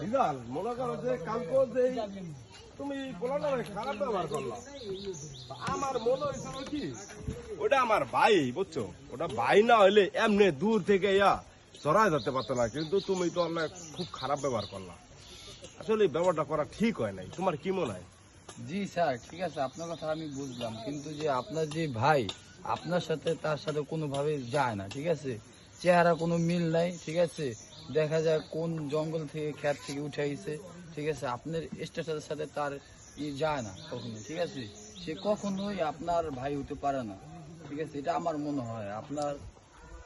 বিড়াল মনে করো যে কালকে যে তুমি পোলাটা খারাপ ব্যবহার করলা, আমার মনে হয়েছিল কি ওটা আমার ভাই, বুঝছো? ওটা ভাই না হইলে এমনি দূর থেকে ইয়া চড়াই যেতে পারতো না, কিন্তু তুমি তো অনেক খুব খারাপ ব্যবহার করলা। আসলে এই ব্যবহারটা করা ঠিক হয় নাই, তোমার কি মনে হয়? জি স্যার, ঠিক আছে, আপনার কথা আমি বুঝলাম, কিন্তু যে আপনার যে ভাই, আপনার সাথে তার সাথে কোনোভাবে যায় না, ঠিক আছে? চেহারা কোনো মিল নাই, ঠিক আছে? দেখা যায় কোন জঙ্গল থেকে ক্ষেত থেকে উঠে আইছে, ঠিক আছে? আপনার স্ট্যাটাসের সাথে তার যায় না কখনো, ঠিক আছে? সে কখনোই আপনার ভাই হতে পারে না, ঠিক আছে? এটা আমার মনে হয়। আপনার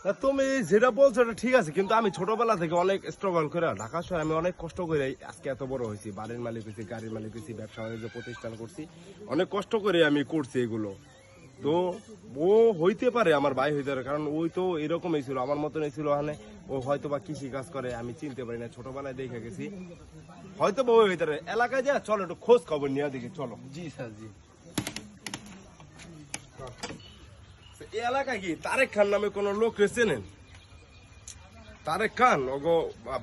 তা তুমি যেটা বলছো এটা ঠিক আছে, কিন্তু আমি ছোটবেলা থেকে অনেক স্ট্রাগল করে ঢাকা শহরে আমি অনেক কষ্ট করে আজকে এত বড় হয়েছি, বাড়ির মালিক হয়েছি, গাড়ির মালিক হয়েছি, ব্যবসা বাণিজ্য প্রতিষ্ঠান করছি, অনেক কষ্ট করে আমি করছি এগুলো। তো ও হইতে পারে আমার ভাই হইতে পারে, কারণ ওই তো এরকমই ছিল, আমার মতনই ছিল। ওখানে ও হয়তো বা কৃষি কাজ করে, আমি চিনতে পারি না, ছোটবেলায় দেখে গেছি, হয়তো বা ওই হইতে পারে। এলাকায় যা চলো একটু খোঁজ খবর নিয়ে দেখি, চলো। জি স্যার, জি। এই এলাকায় কি তারেক খান নামে কোন লোক চেনেন? তারেক খান ওগো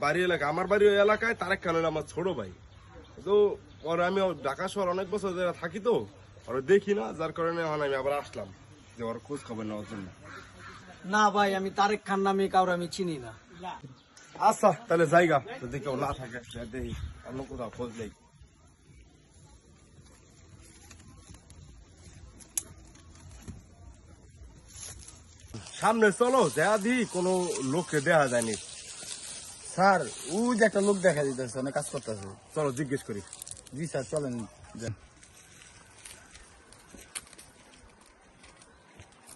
বাড়ি এলাকা, আমার বাড়ি ওই এলাকায়। তারেক খান হলো আমার ছোট ভাই। তো ওর আমি ঢাকা শহর অনেক বছর ধরে থাকি, তো ওরা দেখি না, যার কারণে এখন আমি আবার আসলাম যে ওর খোঁজ খবর নেওয়ার জন্য। না ভাই, আমি তারেক খান নামে কাউরে আমি চিনি না। আচ্ছা তাহলে জায়গা যদি কেউ না থাকে দেখি অন্য কোথাও খোঁজ নেই। সামনে চলো, দেখা দিই কোনো লোককে দেখা যায়নি। স্যার, ওই যে একটা লোক দেখা দিতেছে, অনেক কাজ করতেছে। চলো জিজ্ঞেস করি। জি স্যার, চলেন যান।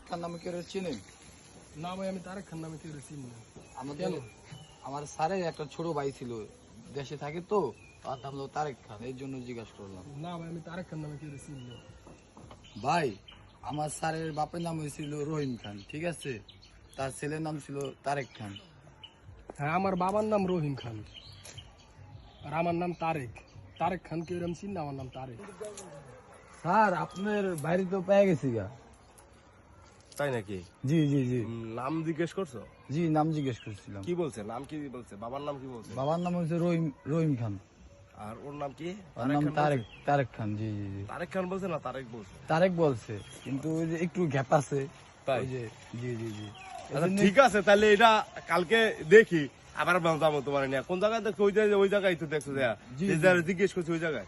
তার নামে কেউ চিনেন? না ভাই, আমি তারেক খান নামে কেউ চিনি না। আমাদের আমার স্যারের একটা ছোট ভাই ছিল, দেশে থাকে তো, তার নাম হলো তারেক খান, এই জন্য জিজ্ঞাসা করলাম। না ভাই, আমি তারেক খান নামে কেউ চিনি না। ভাই, আমার স্যারের বাপের নাম হয়েছিল রহিম খান, ঠিক আছে? তার ছেলের নাম ছিল তারেক খান। হ্যাঁ, আমার বাবার নাম রহিম খান আর আমার নাম তারেক। তারেক খান কেউ আমি চিনি না, আমার নাম তারেক। স্যার, আপনার বাইরে তো পেয়ে গেছি গা। তাই নাকি? জি জি জি নাম জিজ্ঞেস করছো? জি, নাম জিজ্ঞেস করছিলাম। কি বলছে? নাম কি বলছে? বাবার নাম কি বলছে? বাবার নাম হচ্ছে রহিম রহিম খান। আর ওর নাম কি? ওর নাম তারেক তারেক খান। জি জি জি তারেক খান বলছে না তারেক বলছে? তারেক বলছে, কিন্তু ওই যে একটু গ্যাপ আছে। তাই? ওই যে জি জি জি আচ্ছা ঠিক আছে, তাহলে এটা কালকে দেখি, আবার যাবো তোমার নিয়ে। কোন জায়গায় দেখছো? ওই জায়গায় তো দেখছো, জি, জিজ্ঞেস করছি ওই জায়গায়।